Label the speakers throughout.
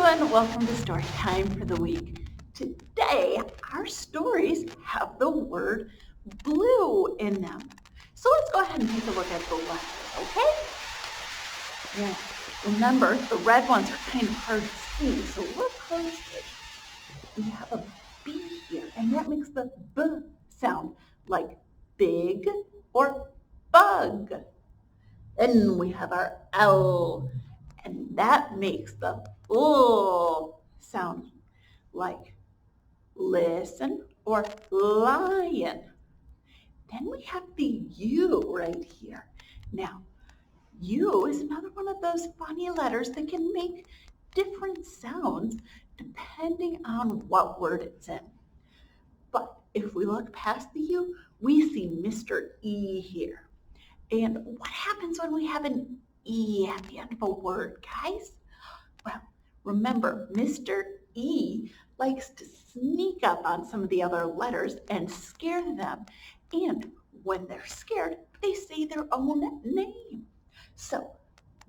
Speaker 1: everyone, welcome to Storytime for the week. Today, our stories have the word blue in them. So let's go ahead and take a look at the letters, okay? Now, remember, the red ones are kind of hard to see, so look closely. We have a B here, and that makes the B sound, like big or bug. Then we have our L, and that makes the L sound, like listen or lion. Then we have the U right here. Now, U is another one of those funny letters that can make different sounds depending on what word it's in. But if we look past the U, we see Mr. E here. And what happens when we have an E at the end of a word, guys? Well, remember, Mr. E likes to sneak up on some of the other letters and scare them. And when they're scared, they say their own name. So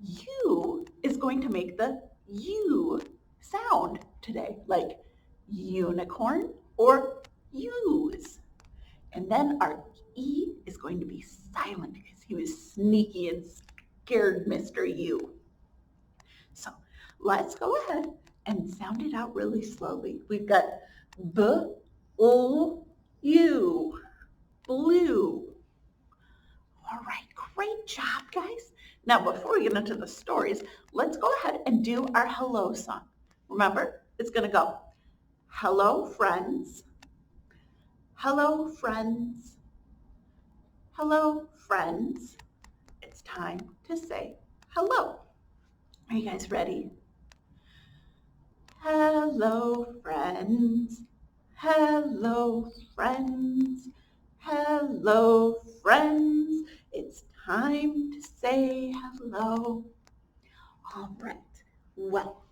Speaker 1: U is going to make the U sound today, like unicorn or use. And then our E is going to be silent because he was sneaky and scared Mr. U. So let's go ahead and sound it out really slowly. We've got B-L-U, blue. All right, great job, guys. Now, before we get into the stories, let's go ahead and do our hello song. Remember, it's going to go, hello, friends. Hello, friends. Hello, friends. It's time to say hello. Are you guys ready? Hello, friends. Hello, friends. Hello, friends. It's time to say hello. All right. Well,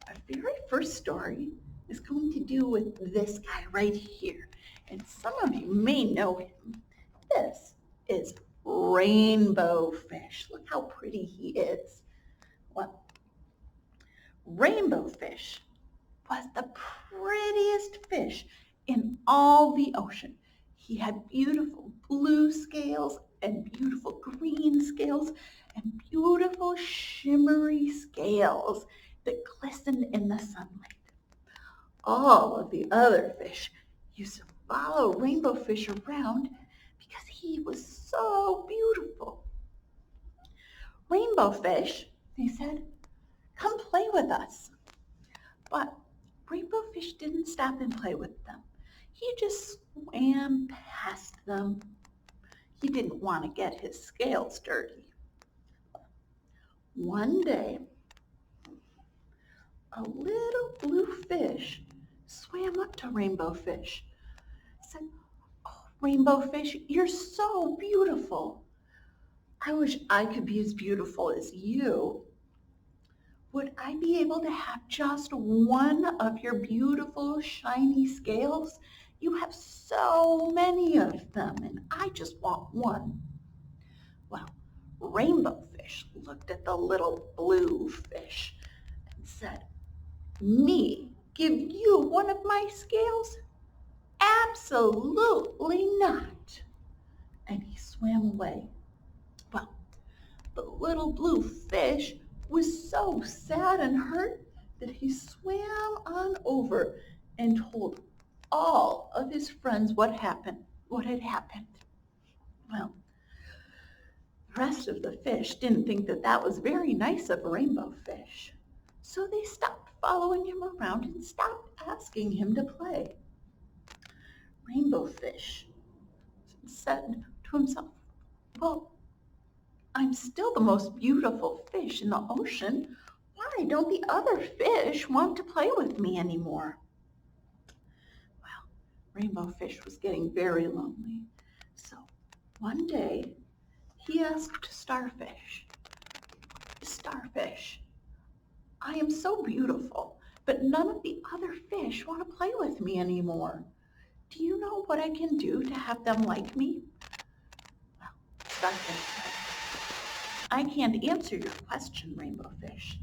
Speaker 1: our very first story is going to do with this guy right here. And some of you may know him. This is Rainbow Fish. Look how pretty he is. Well, Rainbow Fish was the prettiest fish in all the ocean. He had beautiful blue scales and beautiful green scales and beautiful shimmery scales that glistened in the sunlight. All of the other fish used to follow Rainbow Fish around because he was so beautiful. Rainbow Fish, they said, come play with us. But Rainbow Fish didn't stop and play with them. He just swam past them. He didn't want to get his scales dirty. One day, a little blue fish swam up to Rainbow Fish, said, oh, Rainbow Fish, you're so beautiful. I wish I could be as beautiful as you. Would I be able to have just one of your beautiful shiny scales? You have so many of them, and I just want one. Well, Rainbow Fish looked at the little blue fish and said, me give you one of my scales? Absolutely not. And he swam away. Well, the little blue fish was so sad and hurt that he swam on over and told all of his friends what had happened. Well, the rest of the fish didn't think that that was very nice of Rainbow Fish, so they stopped following him around and stopped asking him to play. Rainbow Fish said to himself, well, I'm still the most beautiful fish in the ocean. Why don't the other fish want to play with me anymore? Well, Rainbow Fish was getting very lonely. So one day he asked Starfish, Starfish, I am so beautiful, but none of the other fish want to play with me anymore. Do you know what I can do to have them like me? Well, Starfish said, I can't answer your question, Rainbow Fish,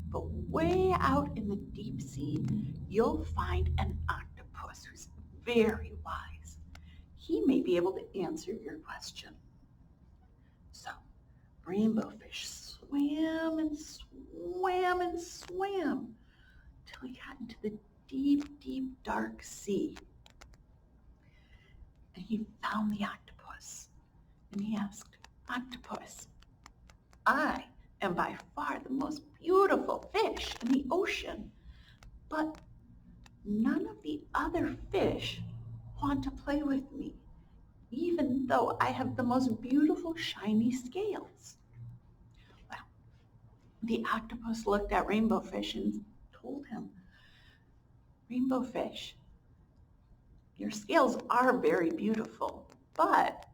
Speaker 1: But way out in the deep sea, you'll find an octopus who's very wise. He may be able to answer your question. So, Rainbow Fish swam and swam and swam till he got into the deep, deep, dark sea. And he found the octopus. And he asked, Octopus, I am by far the most beautiful fish in the ocean, but none of the other fish want to play with me, even though I have the most beautiful shiny scales. Well, the octopus looked at Rainbow Fish and told him, Rainbow Fish, your scales are very beautiful, but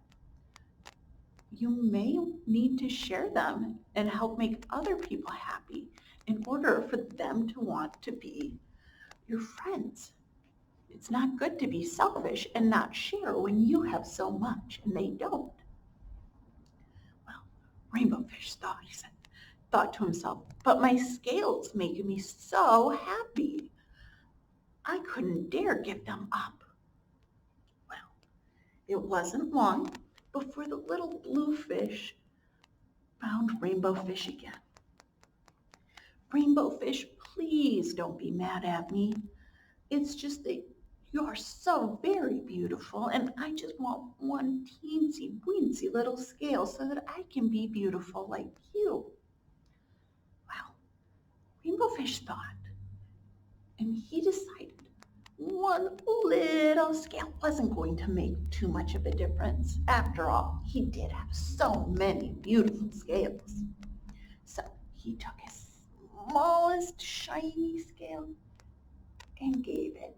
Speaker 1: you may need to share them and help make other people happy in order for them to want to be your friends. It's not good to be selfish and not share when you have so much and they don't. Well, Rainbow Fish thought to himself, but my scales make me so happy. I couldn't dare give them up. Well, it wasn't long before the little blue fish found Rainbow Fish again. Rainbow Fish, please don't be mad at me. It's just that you're so very beautiful and I just want one teensy weensy little scale so that I can be beautiful like you. Well, Rainbow Fish thought, and he decided one little scale wasn't going to make too much of a difference. After all, he did have so many beautiful scales. So he took his smallest shiny scale and gave it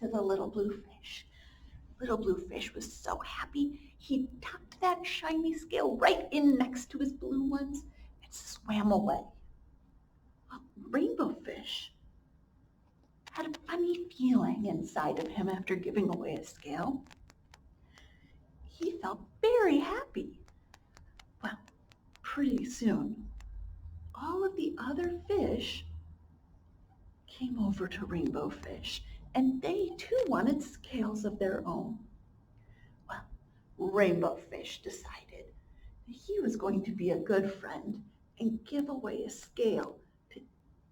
Speaker 1: to the little blue fish. Little blue fish was so happy, he tucked that shiny scale right in next to his blue ones and swam away. Well, Rainbow Fish had a funny feeling inside of him after giving away a scale. He felt very happy. Well, pretty soon, all of the other fish came over to Rainbow Fish, and they too wanted scales of their own. Well, Rainbow Fish decided that he was going to be a good friend and give away a scale to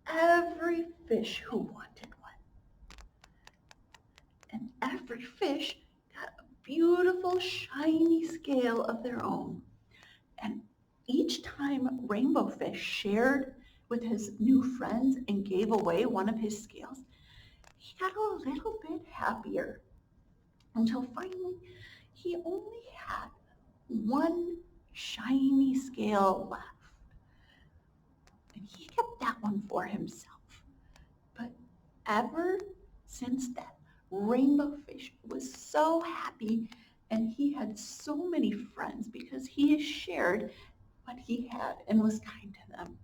Speaker 1: every fish who wanted one. And every fish got a beautiful shiny scale of their own. And each time Rainbow Fish shared with his new friends and gave away one of his scales, he got a little bit happier until finally he only had one shiny scale left. And he kept that one for himself. But ever since then, Rainbow Fish was so happy and he had so many friends because he has shared what he had and was kind to them.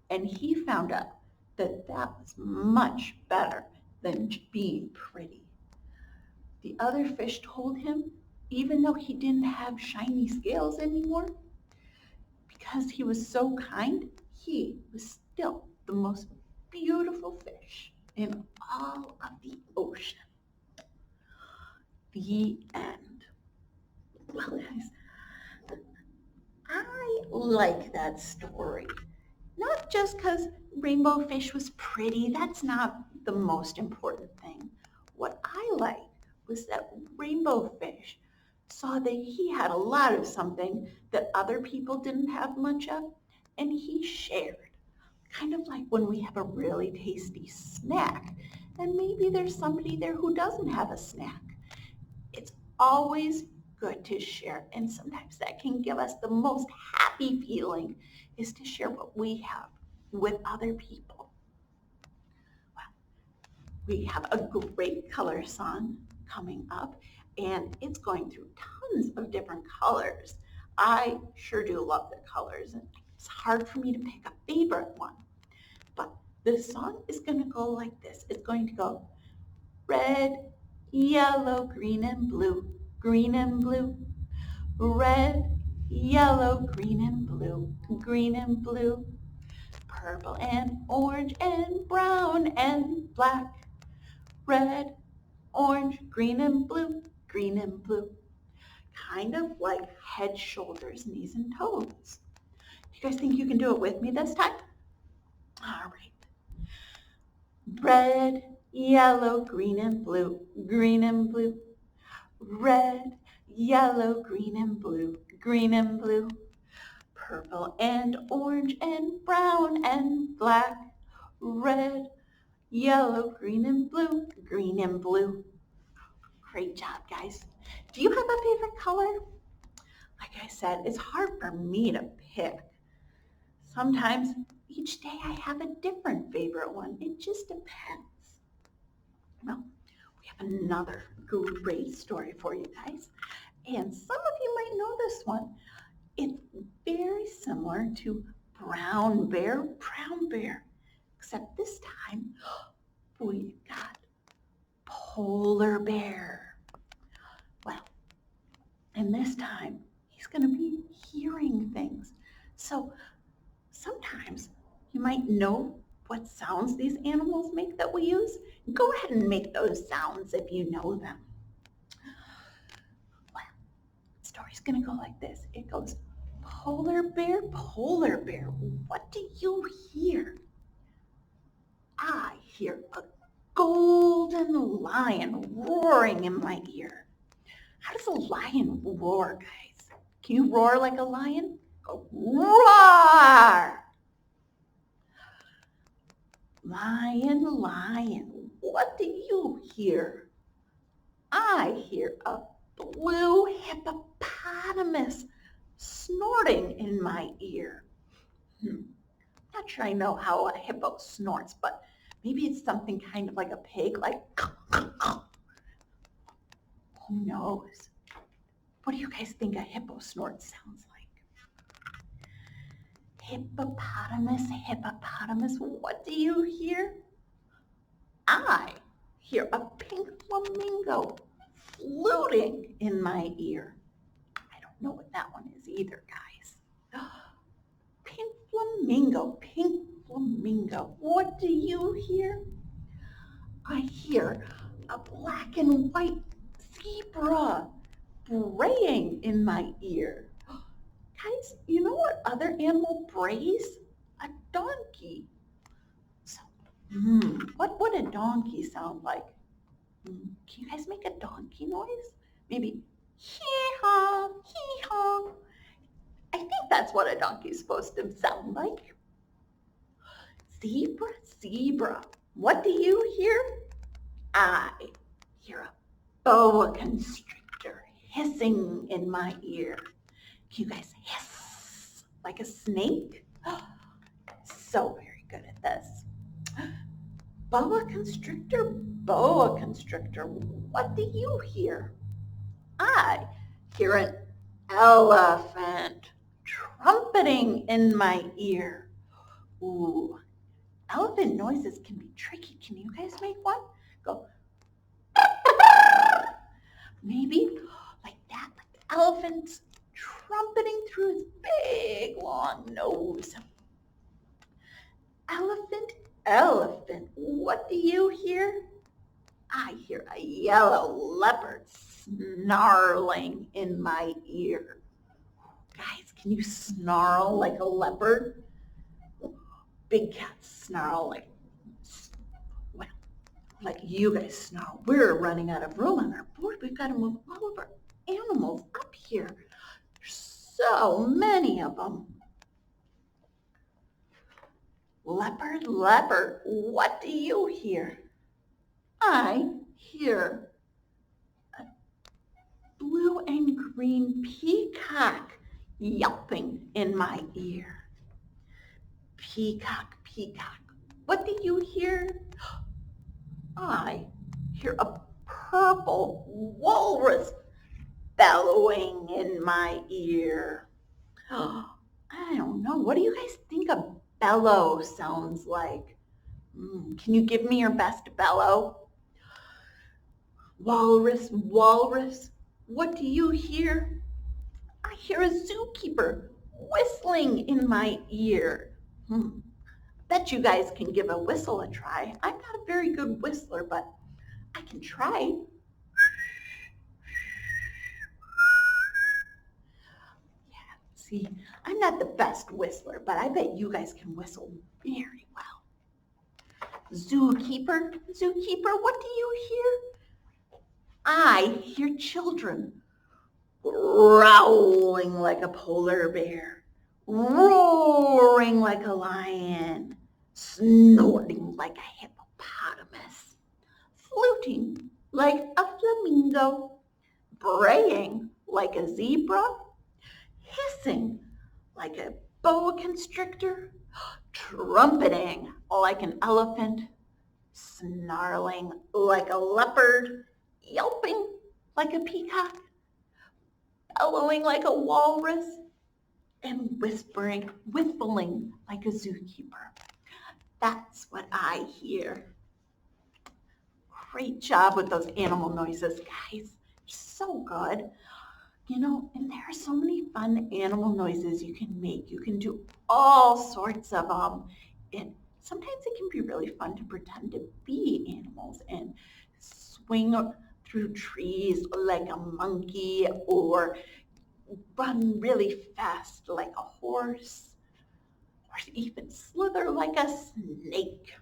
Speaker 1: And he found out that that was much better than being pretty. The other fish told him, even though he didn't have shiny scales anymore, because he was so kind, he was still the most beautiful fish in all of the ocean. The end. Well, guys, I like that story. Not just because Rainbow Fish was pretty, that's not the most important thing. What I liked was that Rainbow Fish saw that he had a lot of something that other people didn't have much of, and he shared. Kind of like when we have a really tasty snack, and maybe there's somebody there who doesn't have a snack. It's always good to share, and sometimes that can give us the most happy feeling is to share what we have with other people. Well, we have a great color song coming up, and it's going through tons of different colors. I sure do love the colors, and it's hard for me to pick a favorite one. But the song is going to go like this. It's going to go red, yellow, green, and blue, green and blue, red, yellow, green and blue, green and blue, purple and orange and brown and black, red, orange, green and blue, green and blue. Kind of like head, shoulders, knees, and toes. You guys think you can do it with me this time? All right. Red, yellow, green and blue, green and blue. Red, yellow, green and blue, green and blue. Purple and orange and brown and black, red, yellow, green and blue, green and blue. Great job, guys. Do you have a favorite color? Like I said, it's hard for me to pick. Sometimes each day I have a different favorite one. It just depends. Well, we have another great story for you guys. And some of you might know this one. It's very similar to Brown Bear, except this time we got Polar Bear. Well, and this time he's going to be hearing things. So sometimes you might know what sounds these animals make that we use. Go ahead and make those sounds if you know them. Well, the story's going to go like this. It goes, Polar Bear, what do you hear? I hear a golden lion roaring in my ear. How does a lion roar, guys? Can you roar like a lion? Go roar! Lion, what do you hear? I hear a blue hippopotamus snorting in my ear. Not sure I know how a hippo snorts, but maybe it's something kind of like a pig, like who knows? What do you guys think a hippo snort sounds like? Hippopotamus, what do you hear? I hear a pink flamingo fluting in my ear. I don't know what that one is either, guys. Pink flamingo, what do you hear? I hear a black and white zebra braying in my ear. Guys, you know what other animal brays? A donkey. So, what would a donkey sound like? Can you guys make a donkey noise? Maybe hee-haw, hee-haw. I think that's what a donkey's supposed to sound like. Zebra, what do you hear? I hear a boa constrictor hissing in my ear. Can you guys hiss like a snake? So very good at this. Boa constrictor, what do you hear? I hear an elephant trumpeting in my ear. Ooh, elephant noises can be tricky. Can you guys make one? Go. Maybe like that, like the elephant's trumpeting through his big long nose. Elephant, what do you hear? I hear a yellow leopard snarling in my ear. Guys, can you snarl like a leopard? Big cats snarl like you guys snarl. We're running out of room on our board. We've got to move all of our animals up here. There's so many of them. Leopard, what do you hear? I hear a blue and green peacock yelping in my ear. Peacock, what do you hear? I hear a purple walrus bellowing in my ear. I don't know. What do you guys think a bellow sounds like? Can you give me your best bellow? Walrus, what do you hear? I hear a zookeeper whistling in my ear. Bet you guys can give a whistle a try. I'm not a very good whistler, but I can try. Yeah, see, I'm not the best whistler, but I bet you guys can whistle very well. Zookeeper, zookeeper, what do you hear? I hear children growling like a polar bear, roaring like a lion, snorting like a hippopotamus, fluting like a flamingo, braying like a zebra, hissing like a boa constrictor, trumpeting like an elephant, snarling like a leopard, yelping like a peacock, bellowing like a walrus, and whistling like a zookeeper. That's what I hear. Great job with those animal noises, guys. So good. And there are so many fun animal noises you can make. You can do all sorts of them. And sometimes it can be really fun to pretend to be animals and swing through trees like a monkey or run really fast like a horse or even slither like a snake.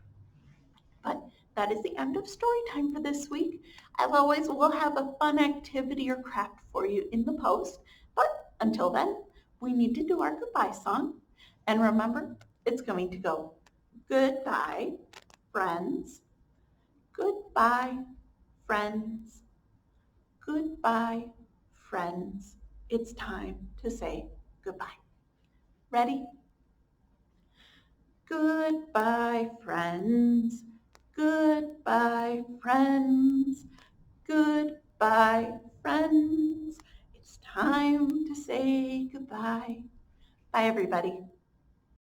Speaker 1: But that is the end of story time for this week. As always, we'll have a fun activity or craft for you in the post. But until then, we need to do our goodbye song. And remember, it's going to go goodbye, friends. Goodbye, friends. Goodbye, friends. It's time to say goodbye. Ready? Goodbye, friends. Goodbye, friends. Goodbye, friends. It's time to say goodbye. Bye, everybody.